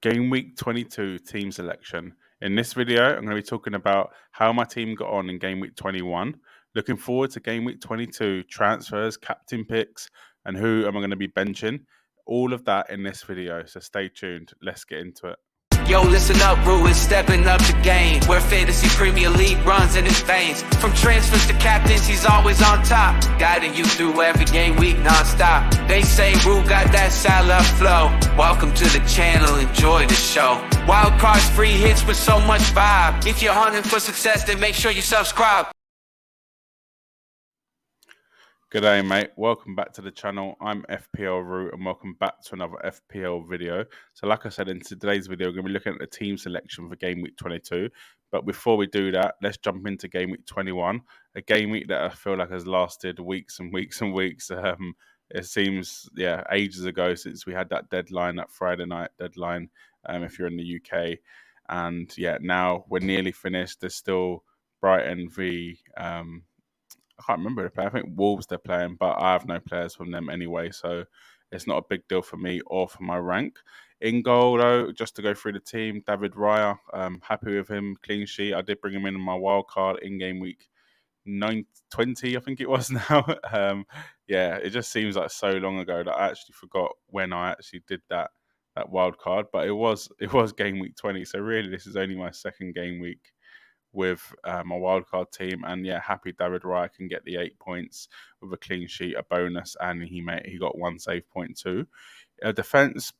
Game Week 22 team selection. In this video, I'm going to be talking about how my team got on in Game Week 21. Looking forward to Game Week 22, transfers, captain picks, and who am I going to be benching. All of that in this video, so stay tuned. Let's get into it. Yo, listen up, Rue is stepping up the game, where fantasy Premier League runs in his veins. From transfers to captains, he's always on top, guiding you through every game week non-stop. They say Rue got that Salah flow. Welcome to the channel, enjoy the show. Wild cards, free hits with so much vibe. If you're hunting for success, then make sure you subscribe. G'day mate, welcome back to the channel. I'm FPL Root and welcome back to another FPL video. So like I said, in today's video, we're going to be looking at the team selection for Game Week 22. But before we do that, let's jump into Game Week 21. A game week that I feel like has lasted weeks and weeks and weeks. It seems, ages ago since we had that deadline, that Friday night deadline, if you're in the UK. And now we're nearly finished. There's still Brighton v... I can't remember the player. I think Wolves they're playing, but I have no players from them anyway, so it's not a big deal for me or for my rank. In goal, though, just to go through the team, David Raya, happy with him, clean sheet. I did bring him in my wild card in game week 20, I think it was now. It just seems like so long ago that I actually forgot when I actually did that wild card, but it was game week 20, so really this is only my second game week with my wildcard team, and happy David Raya can get the 8 points with a clean sheet, a bonus, and he got one save point too. Defense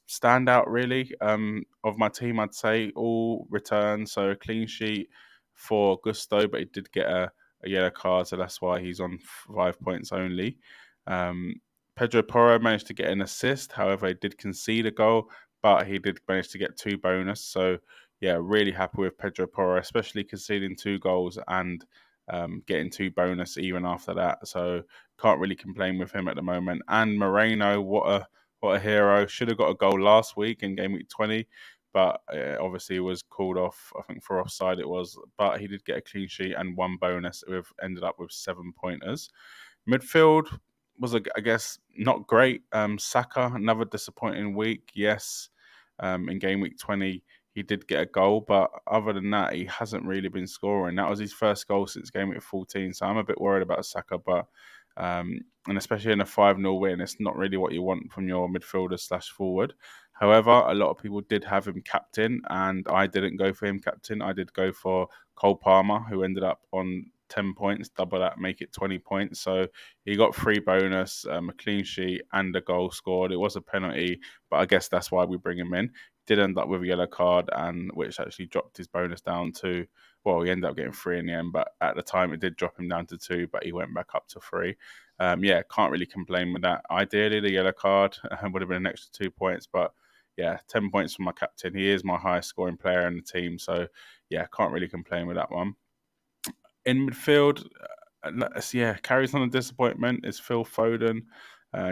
standout really of my team, I'd say all returns, so a clean sheet for Gusto, but he did get a yellow card, so that's why he's on 5 points only. Pedro Porro managed to get an assist, however he did concede a goal, but he did manage to get 2 bonus, so really happy with Pedro Porro, especially conceding 2 goals and getting 2 bonus even after that. So can't really complain with him at the moment. And Moreno, what a hero! Should have got a goal last week in game week 20, but obviously was called off. I think for offside it was, but he did get a clean sheet and 1 bonus. We've ended up with 7 pointers. Midfield was, I guess, not great. Saka, another disappointing week. Yes, in game week 20. He did get a goal, but other than that, he hasn't really been scoring. That was his first goal since game week 14, so I'm a bit worried about Saka, but and especially in a 5-0 win, it's not really what you want from your midfielder / forward. However, a lot of people did have him captain, and I didn't go for him captain. I did go for Cole Palmer, who ended up on 10 points, double that, make it 20 points. So he got 3 bonus, a clean sheet, and a goal scored. It was a penalty, but I guess that's why we bring him in. Did end up with a yellow card, and which actually dropped his bonus down to, well, he ended up getting 3 in the end, but at the time it did drop him down to 2, but he went back up to 3. Can't really complain with that. Ideally, the yellow card would have been an extra 2 points, but 10 points from my captain. He is my highest scoring player in the team, so can't really complain with that one. In midfield, carries on a disappointment is Phil Foden.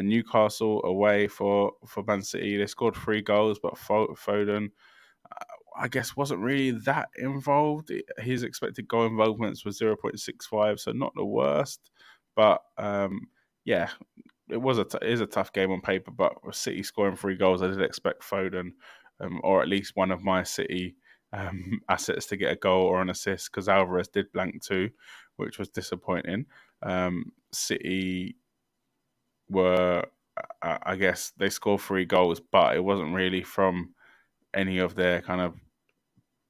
Newcastle away for Man City. They scored 3 goals, but Foden, I guess, wasn't really that involved. His expected goal involvements was 0.65, so not the worst. But it is a tough game on paper. But with City scoring 3 goals, I did expect Foden, or at least one of my City assets to get a goal or an assist, because Alvarez did blank 2, which was disappointing. City were, I guess, they scored 3 goals, but it wasn't really from any of their kind of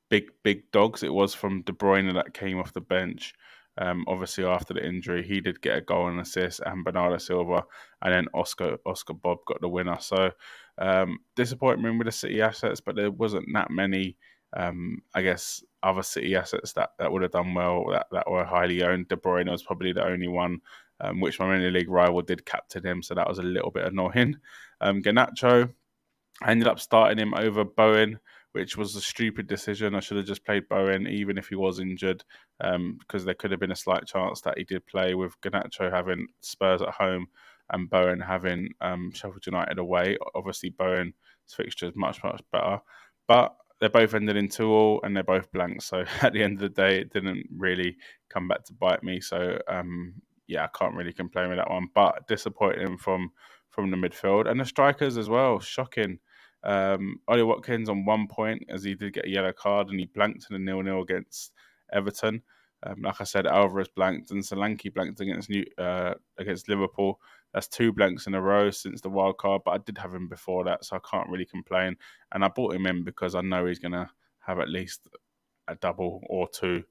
big dogs. It was from De Bruyne that came off the bench. Obviously, after the injury, he did get a goal and assist, and Bernardo Silva, and then Oscar Bob got the winner. So disappointment with the City assets, but there wasn't that many, I guess, other City assets that would have done well, that were highly owned. De Bruyne was probably the only one, which my Premier League rival did captain him, so that was a little bit annoying. Garnacho, I ended up starting him over Bowen, which was a stupid decision. I should have just played Bowen, even if he was injured, because there could have been a slight chance that he did play, with Garnacho having Spurs at home and Bowen having Sheffield United away. Obviously, Bowen's fixture is much, much better, but they both ended in 2-2 and they're both blank. So at the end of the day, it didn't really come back to bite me. So I can't really complain with that one. But disappointing from the midfield and the strikers as well. Shocking. Ollie Watkins on 1 point, as he did get a yellow card and he blanked in a 0-0 against Everton. Like I said, Alvarez blanked and Solanke blanked against Liverpool. That's 2 blanks in a row since the wild card, but I did have him before that, so I can't really complain. And I bought him in because I know he's going to have at least a double or 2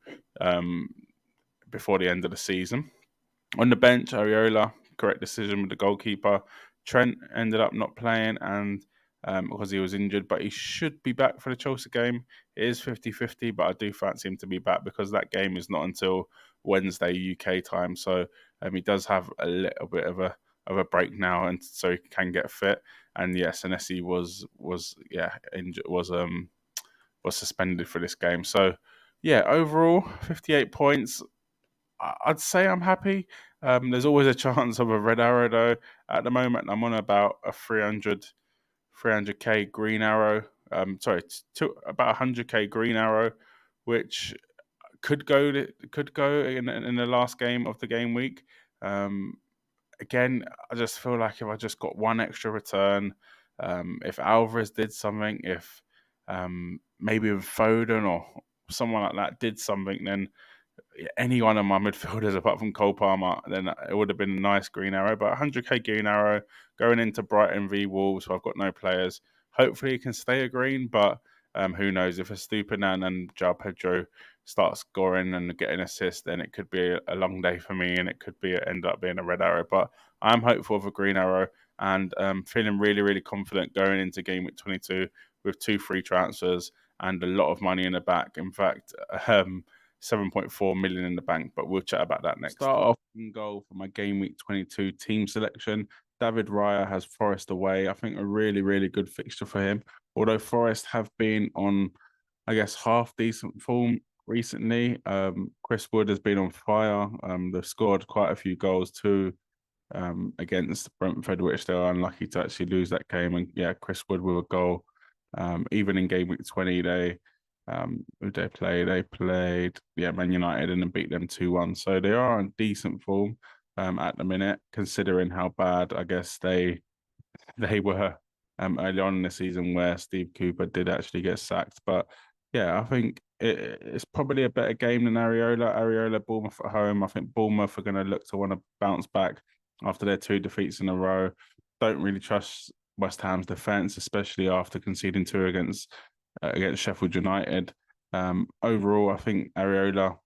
before the end of the season. On the bench, Areola, correct decision with the goalkeeper. Trent ended up not playing and because he was injured, but he should be back for the Chelsea game. It is 50-50, but I do fancy him to be back because that game is not until Wednesday UK time. So he does have a little bit of a break now, and so he can get fit. And yes, Senesi was injured, was suspended for this game. So yeah, overall 58 points. I'd say I'm happy. There's always a chance of a red arrow though. At the moment, I'm on about a 300k green arrow. To about 100k green arrow, which could go in the last game of the game week. Again, I just feel like if I just got one extra return, if Alvarez did something, if maybe with Foden or someone like that did something, then any one of my midfielders apart from Cole Palmer, then it would have been a nice green arrow. But 100k green arrow going into Brighton v Wolves, so I've got no players. Hopefully, it can stay a green, but who knows? If Estupinan and João Pedro start scoring and getting assists, then it could be a long day for me, and it could end up being a red arrow. But I'm hopeful of a green arrow, and feeling really, really confident going into game week 22 with 2 free transfers and a lot of money in the back. In fact, 7.4 million in the bank, but we'll chat about that next. Start off in goal for my game week 22 team selection. David Raya has Forest away. I think a really, really good fixture for him. Although Forest have been on, I guess, half decent form recently. Chris Wood has been on fire. They've scored quite a few goals too against Brentford, which they were unlucky to actually lose that game. And yeah, Chris Wood with a goal. Even in game week 20, who they play? They played Man United and then beat them 2-1. So they are in decent form at the minute, considering how bad I guess they were early on in the season where Steve Cooper did actually get sacked. But yeah, I think it's probably a better game than Areola, Bournemouth at home. I think Bournemouth are going to look to want to bounce back after their 2 defeats in a row. Don't really trust West Ham's defence, especially after conceding 2 against Sheffield United. Overall, I think Areola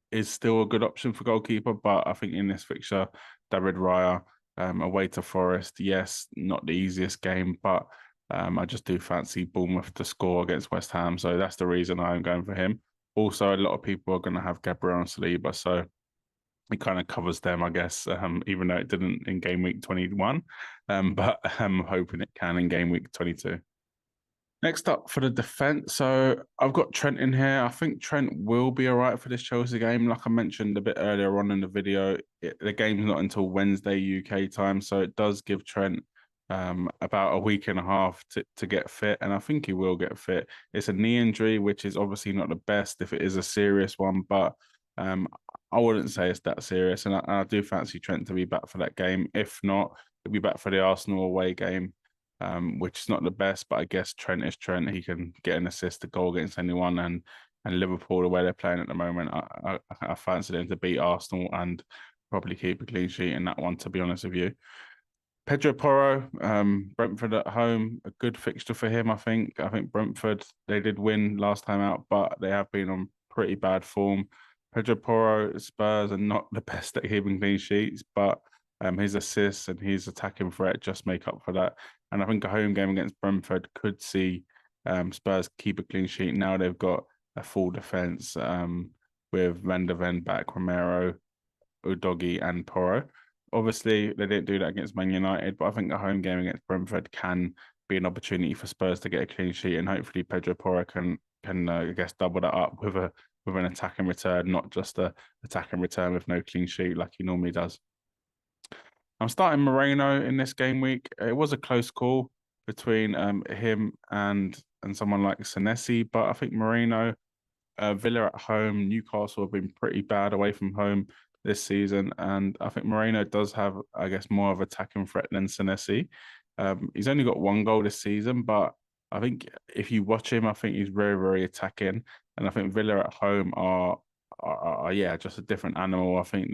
is still a good option for goalkeeper, but I think in this fixture, David Raya away to Forest, yes, not the easiest game, but I just do fancy Bournemouth to score against West Ham, so that's the reason I'm going for him. Also, a lot of people are going to have Gabriel and Saliba, so it kind of covers them, I guess, even though it didn't in game week 21, but I'm hoping it can in game week 22. Next up for the defence, so I've got Trent in here. I think Trent will be all right for this Chelsea game. Like I mentioned a bit earlier on in the video, the game's not until Wednesday UK time, so it does give Trent about a week and a half to get fit, and I think he will get fit. It's a knee injury, which is obviously not the best if it is a serious one, but I wouldn't say it's that serious, and I do fancy Trent to be back for that game. If not, he'll be back for the Arsenal away game. Which is not the best, but I guess Trent is Trent. He can get an assist, a goal against anyone, and Liverpool, the way they're playing at the moment, I fancy them to beat Arsenal and probably keep a clean sheet in that one, to be honest with you. Pedro Porro, Brentford at home, a good fixture for him, I think. I think Brentford, they did win last time out, but they have been on pretty bad form. Pedro Porro, Spurs are not the best at keeping clean sheets, but his assists and his attacking threat just make up for that. And I think a home game against Brentford could see Spurs keep a clean sheet. Now they've got a full defence with Van der Ven back, Romero, Udogi and Porro. Obviously, they didn't do that against Man United, but I think a home game against Brentford can be an opportunity for Spurs to get a clean sheet, and hopefully Pedro Porro can I guess double that up with an attack and return, not just a attack and return with no clean sheet like he normally does. I'm starting Moreno in this game week. It was a close call between him and someone like Senesi, but I think Moreno, Villa at home, Newcastle have been pretty bad away from home this season, and I think Moreno does have, I guess, more of attacking threat than Senesi. He's only got one goal this season, but I think if you watch him, I think he's very, very attacking. And I think Villa at home are yeah, just a different animal. I think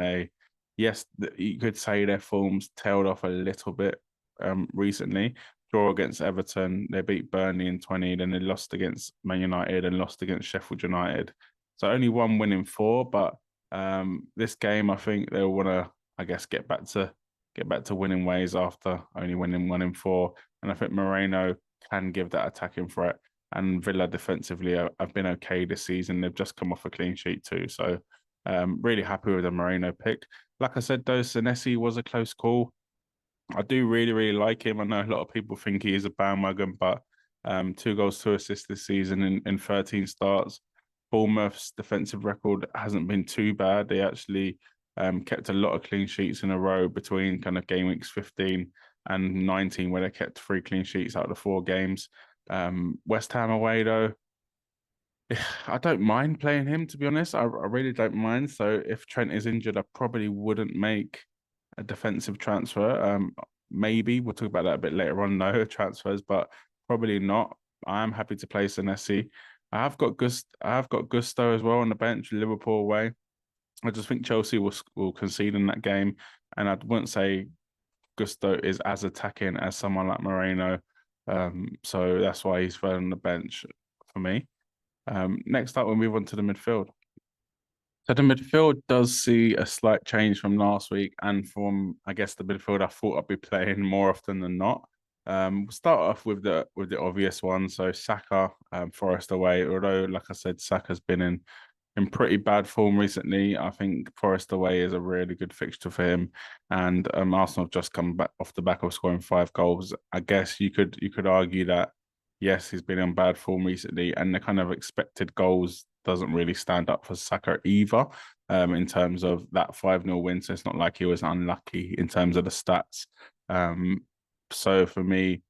yes, you could say their form's tailed off a little bit recently. Draw against Everton, they beat Burnley in 20, then they lost against Man United and lost against Sheffield United. So only one win in four, but this game I think they'll want to, I guess, get back to winning ways after only winning one in four. And I think Moreno can give that attacking threat. And Villa defensively have been okay this season. They've just come off a clean sheet too. So really happy with the Moreno pick. Like I said, though, Senesi was a close call. I do really, really like him. I know a lot of people think he is a bandwagon, but 2 goals, 2 assists this season in 13 starts. Bournemouth's defensive record hasn't been too bad. They actually kept a lot of clean sheets in a row between kind of game weeks 15 and 19, where they kept 3 clean sheets out of the 4 games. West Ham away, though, I don't mind playing him, to be honest. I really don't mind. So if Trent is injured, I probably wouldn't make a defensive transfer. Maybe we'll talk about that a bit later on, no transfers, but probably not. I am happy to play Senesi. I have got Gusto as well on the bench, Liverpool away. I just think Chelsea will concede in that game, and I wouldn't say Gusto is as attacking as someone like Moreno. So that's why he's third on the bench for me. Next up, we'll move on to the midfield. So the midfield does see a slight change from last week and from, I guess, the midfield I thought I'd be playing more often than not. We'll start off with the obvious one. So Saka, Forest away. Although, like I said, Saka's been in pretty bad form recently. I think Forest away is a really good fixture for him, and Arsenal have just come back off the back of scoring 5 goals. I guess you could argue that yes, he's been in bad form recently, and the kind of expected goals doesn't really stand up for Saka either. In terms of that 5-0 win, so it's not like he was unlucky in terms of the stats. So for me,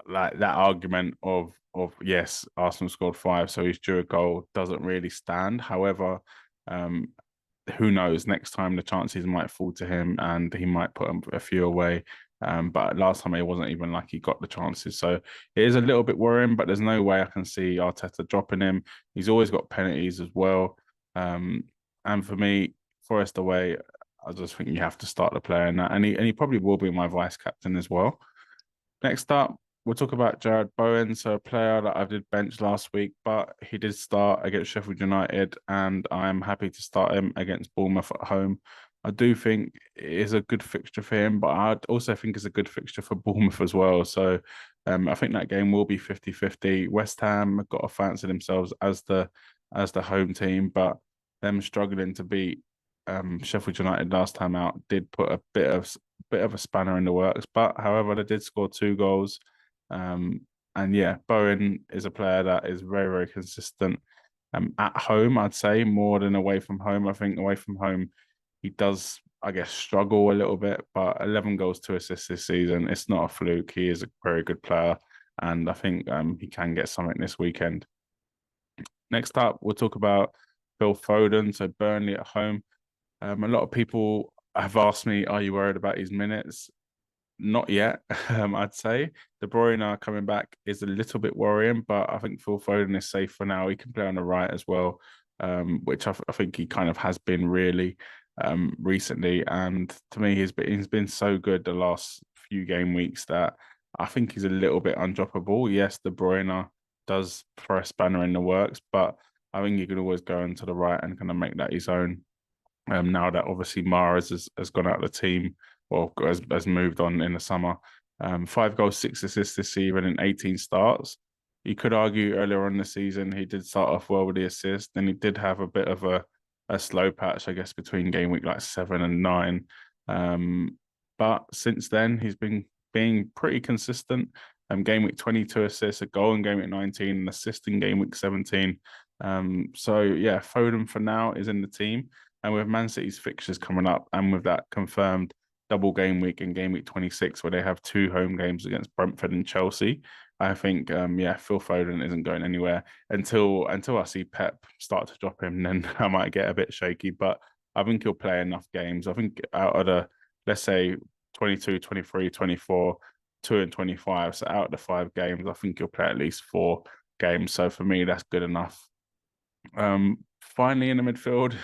like that argument of yes, Arsenal scored 5, so he's due a goal doesn't really stand. However, um, who knows? Next time the chances might fall to him, and he might put a few away. But last time it wasn't even like he got the chances, so it is a little bit worrying. But there's no way I can see Arteta dropping him. He's always got penalties as well. And for me, Forest away, I just think you have to start the player in that, and he probably will be my vice captain as well. Next up, we'll talk about Jared Bowen, so a player that I did bench last week, but he did start against Sheffield United, and I'm happy to start him against Bournemouth at home. I do think it is a good fixture for him, but I also think it's a good fixture for Bournemouth as well. So I think that game will be 50-50. West Ham have got to fancy themselves as the home team, but them struggling to beat Sheffield United last time out did put a bit of a spanner in the works. But however, they did score 2 goals. And yeah, Bowen is a player that is very, very consistent. At home, I'd say more than away from home. I think away from home, he does, I guess, struggle a little bit. But 11 goals, 2 assists this season, it's not a fluke. He is a very good player, and I think he can get something this weekend. Next up, we'll talk about Phil Foden. So Burnley at home. A lot of people have asked me, "Are you worried about his minutes?" Not yet, I'd say. De Bruyne coming back is a little bit worrying, but I think Phil Foden is safe for now. He can play on the right as well, which I think he kind of has been really recently. And to me, he's been so good the last few game weeks that I think he's a little bit undroppable. Yes, De Bruyne does throw a spanner in the works, but I think you can always go into the right and kind of make that his own. Now that obviously Mahrez has gone out of the team or has moved on in the summer. 5 goals, 6 assists this season in 18 starts. You could argue earlier on in the season he did start off well with the assist, and he did have a bit of a slow patch, I guess, between game week like 7 and 9. But since then he's been being pretty consistent. Game week 22 assists, a goal in game week 19, an assist in game week 17. So yeah, Foden for now is in the team. And with Man City's fixtures coming up, and with that confirmed double game week in game week 26, where they have 2 home games against Brentford and Chelsea, I think, yeah, Phil Foden isn't going anywhere until I see Pep start to drop him. Then I might get a bit shaky, but I think he'll play enough games. I think out of the, let's say, 22, 23, 24, 2 and 25. So out of the 5 games, I think he'll play at least 4 games. So for me, that's good enough. Finally in the midfield,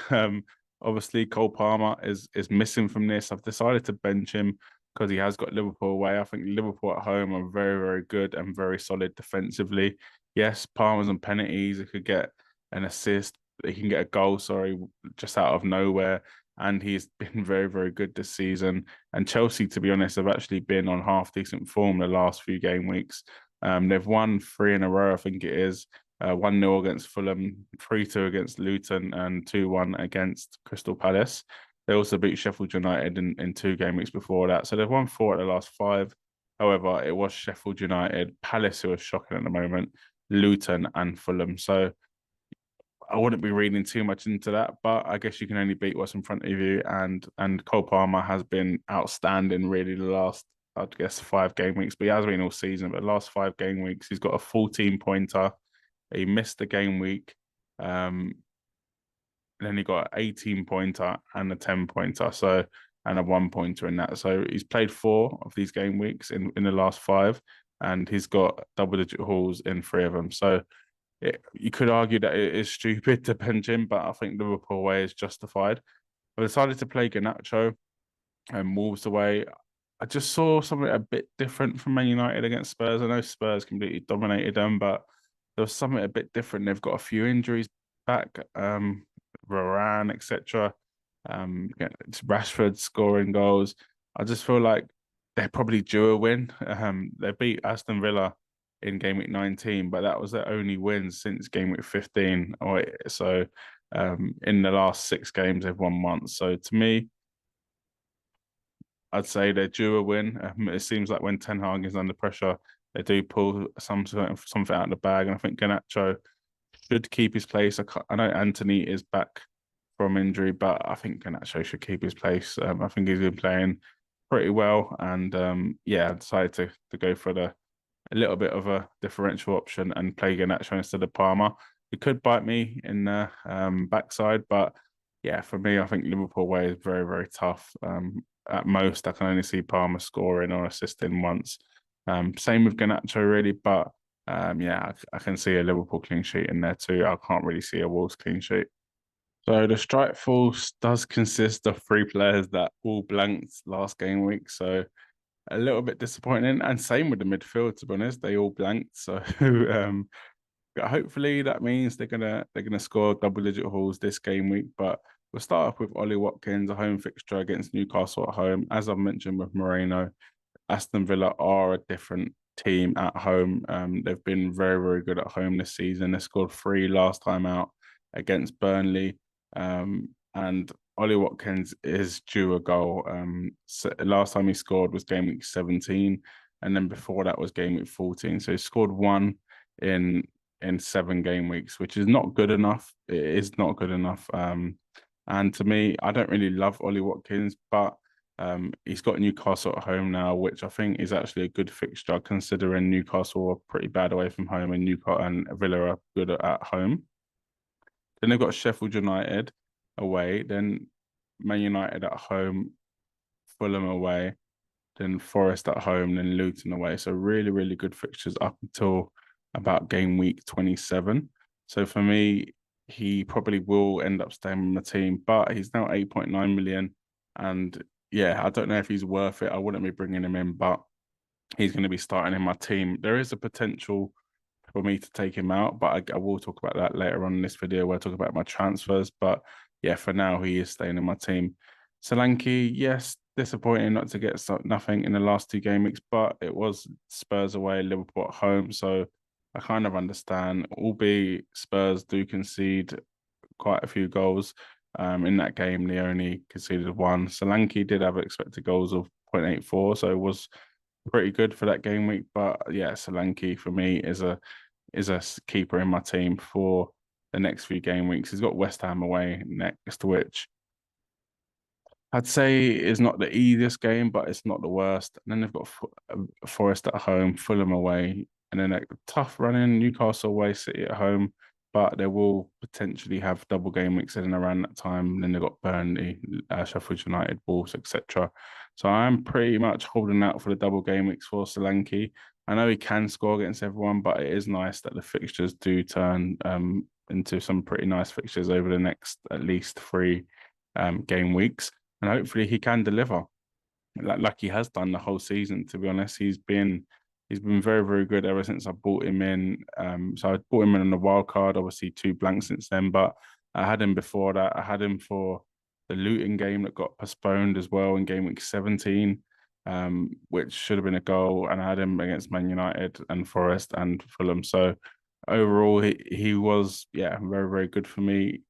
obviously Cole Palmer is missing from this. I've decided to bench him because he has got Liverpool away. I think Liverpool at home are very, very good and very solid defensively. Yes, Palmer's on penalties. He could get an assist. He can get a goal, sorry, just out of nowhere. And he's been very, very good this season. And Chelsea, to be honest, have actually been on half decent form the last few game weeks. They've won 3 in a row, I think it is. 1-0 against Fulham, 3-2 against Luton, and 2-1 against Crystal Palace. They also beat Sheffield United in 2 game weeks before that. So they've won 4 at the last 5. However, it was Sheffield United, Palace, who are shocking at the moment, Luton, and Fulham. So I wouldn't be reading too much into that, but I guess you can only beat what's in front of you. And Cole Palmer has been outstanding really the last, I'd guess, 5 game weeks, but he has been all season. But the last 5 game weeks, he's got a 14 pointer. He missed the game week. Then he got an 18 pointer and a 10 pointer. So and a 1 pointer in that. So he's played 4 of these game weeks in the last 5, and he's got double-digit hauls in 3 of them. So you could argue that it is stupid to bench him, but I think Liverpool away is justified. I decided to play Garnacho and Wolves away. I just saw something a bit different from Man United against Spurs. I know Spurs completely dominated them, but there was something a bit different. They've got a few injuries back, Varane, etc. It's Rashford scoring goals. I just feel like they're probably due a win. They beat Aston Villa in game week 19, but that was their only win since game week 15. So in the last 6 games, they've won once. So to me, I'd say they're due a win. It seems like when Ten Hag is under pressure, they do pull something out of the bag. And I think Garnacho should keep his place. I know Anthony is back from injury, but I think Garnacho should keep his place. I think he's been playing pretty well. And yeah, I decided to go for a little bit of a differential option and play Garnacho instead of Palmer. It could bite me in the backside, but yeah, for me, I think Liverpool way is very, very tough. At most, I can only see Palmer scoring or assisting once. Same with Garnacho, really, but yeah, I can see a Liverpool clean sheet in there too. I can't really see a Wolves clean sheet. So the strike force does consist of 3 players that all blanked last game week. So a little bit disappointing, and same with the midfield. To be honest, they all blanked. So hopefully that means they're gonna score double-digit hauls this game week. But we'll start off with Ollie Watkins, a home fixture against Newcastle at home. As I've mentioned with Moreno, Aston Villa are a different team at home. They've been very, very good at home this season. They scored 3 last time out against Burnley. And Ollie Watkins is due a goal. So last time he scored was game week 17, and then before that was game week 14. So he scored 1 in 7 game weeks, which is not good enough. It is not good enough. And to me, I don't really love Ollie Watkins, but he's got Newcastle at home now, which I think is actually a good fixture considering Newcastle are pretty bad away from home and Newcastle and Villa are good at home. Then they've got Sheffield United away, then Man United at home, Fulham away, then Forest at home, then Luton away. So really, really good fixtures up until about game week 27. So for me, he probably will end up staying on the team, but he's now 8.9 million. And yeah, I don't know if he's worth it. I wouldn't be bringing him in, but he's going to be starting in my team. There is a potential for me to take him out, but I will talk about that later on in this video where I talk about my transfers. But yeah, for now, he is staying in my team. Solanke, yes, disappointing not to get nothing in the last 2 game weeks, but it was Spurs away, Liverpool at home. So I kind of understand, albeit Spurs do concede quite a few goals. In that game, they only conceded 1. Solanke did have expected goals of 0.84, so it was pretty good for that game week. But yeah, Solanke for me is a keeper in my team for the next few game weeks. He's got West Ham away next, which I'd say is not the easiest game, but it's not the worst. And then they've got Forest at home, Fulham away, and then a tough run in Newcastle away, City at home. But they will potentially have double game weeks in and around that time. And then they've got Burnley, Sheffield United, Wolves, etc. So I'm pretty much holding out for the double game weeks for Solanke. I know he can score against everyone, but it is nice that the fixtures do turn into some pretty nice fixtures over the next at least three game weeks, and hopefully he can deliver like he has done the whole season. To be honest, he's been very very good ever since I bought him in. So I bought him in on the wild card. Obviously, two blanks since then, but I had him before that. I had him for the Luton game that got postponed as well in game week 17, which should have been a goal, and I had him against Man United and Forest and Fulham. So overall, he was very very good for me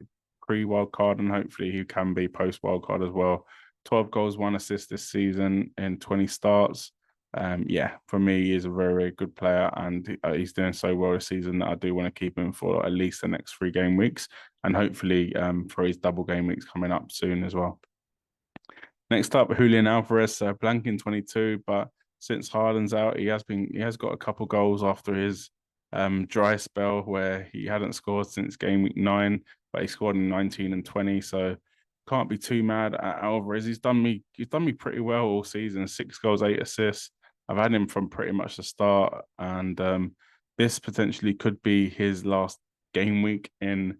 pre wild card, and hopefully he can be post wild card as well. 12 goals, 1 assist this season in 20 starts. Yeah, for me, he's a very, very good player, and he's doing so well this season that I do want to keep him for at least the next 3 game weeks, and hopefully for his double game weeks coming up soon as well. Next up, Julian Alvarez, blanking 22, but since Haaland's out, he has got a couple goals after his dry spell where he hadn't scored since game week 9, but he scored in 19 and 20, so can't be too mad at Alvarez. He's done me pretty well all season. 6 goals, 8 assists. I've had him from pretty much the start, and this potentially could be his last game week in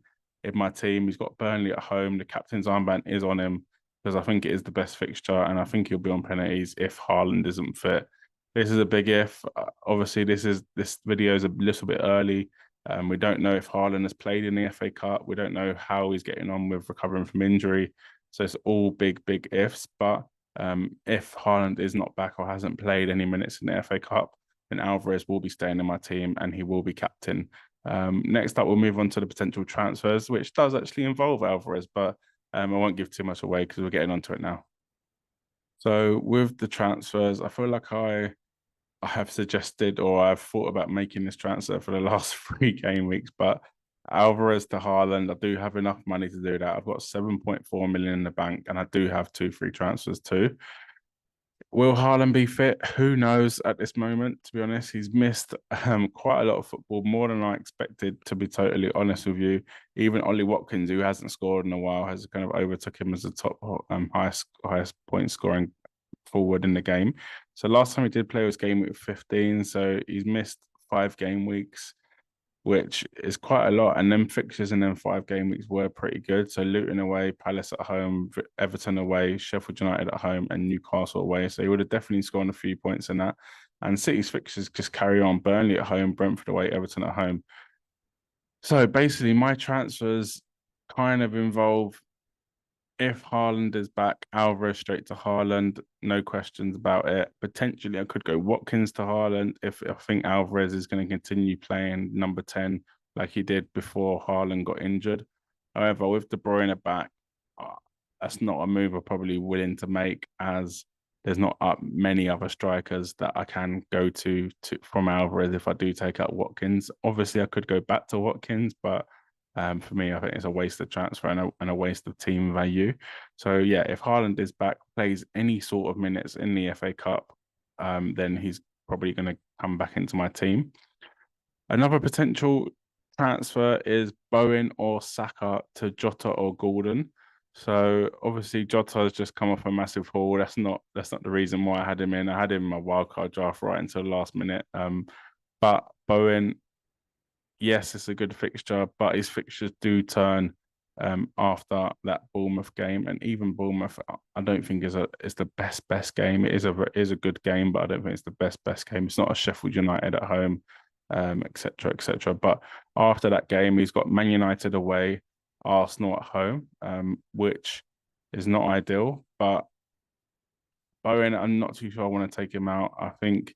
my team. He's got Burnley at home. The captain's armband is on him because I think it is the best fixture, and I think he'll be on penalties if Haaland isn't fit. This is a big if. Obviously, this video is a little bit early. We don't know if Haaland has played in the FA Cup. We don't know how he's getting on with recovering from injury. So it's all big, big ifs. But if Haaland is not back or hasn't played any minutes in the FA Cup, then Alvarez will be staying in my team and he will be captain. Next up, we'll move on to the potential transfers, which does actually involve Alvarez, but I won't give too much away because we're getting onto it now. So with the transfers, I feel like I have suggested or I've thought about making this transfer for the last 3 game weeks, but Alvarez to Haaland, I do have enough money to do that. I've got 7.4 million in the bank, and I do have 2 free transfers too. Will Haaland be fit? Who knows at this moment, to be honest. He's missed quite a lot of football, more than I expected, to be totally honest with you. Even Ollie Watkins, who hasn't scored in a while, has kind of overtook him as the top highest point scoring forward in the game. So last time he did play was game week 15. So he's missed 5 game weeks, which is quite a lot. And then fixtures in them 5 game weeks were pretty good. So Luton away, Palace at home, Everton away, Sheffield United at home, and Newcastle away. So he would have definitely scored a few points in that. And City's fixtures just carry on: Burnley at home, Brentford away, Everton at home. So basically, my transfers kind of involve, if Haaland is back, Alvarez straight to Haaland, no questions about it. Potentially, I could go Watkins to Haaland if I think Alvarez is going to continue playing number 10 like he did before Haaland got injured. However, with De Bruyne back, that's not a move I'm probably willing to make, as there's not many other strikers that I can go to from Alvarez if I do take out Watkins. Obviously, I could go back to Watkins, but for me, I think it's a waste of transfer and a waste of team value. So yeah, if Haaland is back, plays any sort of minutes in the FA Cup, then he's probably going to come back into my team. Another potential transfer is Bowen or Saka to Jota or Gordon. So obviously Jota has just come off a massive haul. That's not the reason why I had him in. I had him in my wildcard draft right until the last minute. But Bowen, yes, it's a good fixture, but his fixtures do turn after that Bournemouth game, and even Bournemouth, I don't think is the best game. It is a good game, but I don't think it's the best game. It's not a Sheffield United at home, etc. etc. But after that game, he's got Man United away, Arsenal at home, which is not ideal. But Bowen, I'm not too sure I want to take him out. I think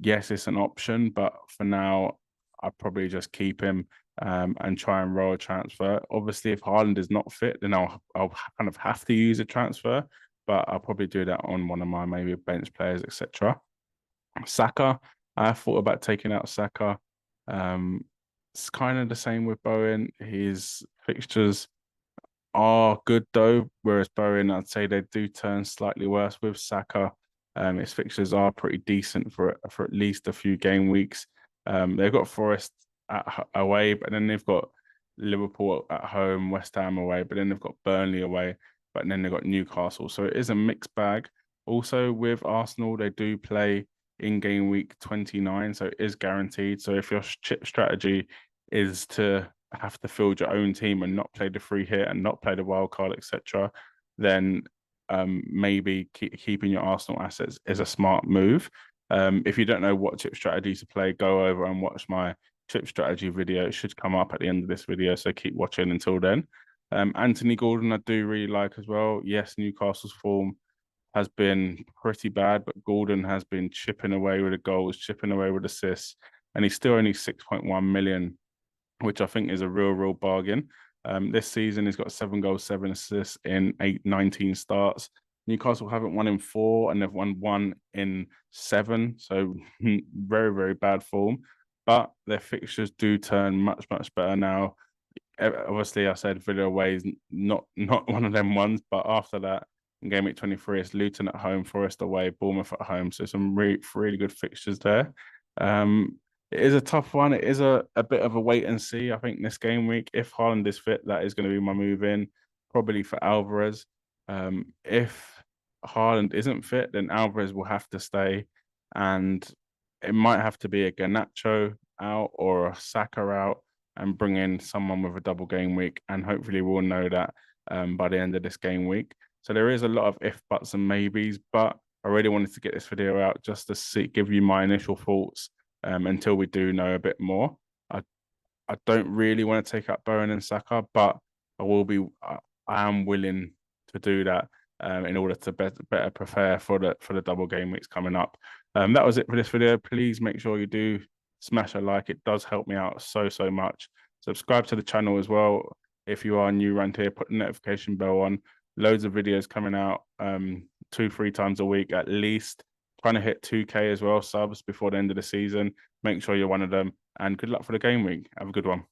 yes, it's an option, but for now, I'd probably just keep him and try and roll a transfer. Obviously, if Haaland is not fit, then I'll kind of have to use a transfer, but I'll probably do that on one of my maybe bench players, etc. Saka, I thought about taking out Saka. It's kind of the same with Bowen. His fixtures are good though, whereas Bowen, I'd say they do turn slightly worse with Saka. His fixtures are pretty decent for at least a few game weeks. They've got Forest away, but then they've got Liverpool at home, West Ham away, but then they've got Burnley away, but then they've got Newcastle. So it is a mixed bag. Also, with Arsenal, they do play in game week 29, so it is guaranteed. So if your chip strategy is to have to field your own team and not play the free hit and not play the wild card, etc., then maybe keeping your Arsenal assets is a smart move. If you don't know what chip strategy to play, go over and watch my chip strategy video. It should come up at the end of this video, so keep watching until then. Anthony Gordon, I do really like as well. Yes, Newcastle's form has been pretty bad, but Gordon has been chipping away with the goals, chipping away with assists, and he's still only 6.1 million, which I think is a real bargain. This season, he's got 7 goals, 7 assists in 19 starts. Newcastle haven't won in 4, and they've won 1 in 7, so very bad form. But their fixtures do turn much better now. Obviously, I said Villa away is not one of them ones, but after that, in game week 23, it's Luton at home, Forest away, Bournemouth at home. So some really good fixtures there. It is a tough one. It is a bit of a wait and see. I think this game week, if Haaland is fit, that is going to be my move in, probably for Alvarez. If Haaland isn't fit, then Alvarez will have to stay, and it might have to be a Garnacho out or a Saka out, and bring in someone with a double game week, and hopefully we'll know that by the end of this game week. So there is a lot of if, buts, and maybes, but I really wanted to get this video out just to give you my initial thoughts until we do know a bit more. I don't really want to take up Bowen and Saka, but I am willing to do that in order to better prepare for the double game weeks coming up. That was it for this video. Please make sure you do smash a like. It does help me out so much. Subscribe to the channel as well if you are new around here. Put the notification bell on. Loads of videos coming out 2-3 times a week at least. Trying to hit 2K as well subs before the end of the season. Make sure you're one of them, and good luck for the game week. Have a good one.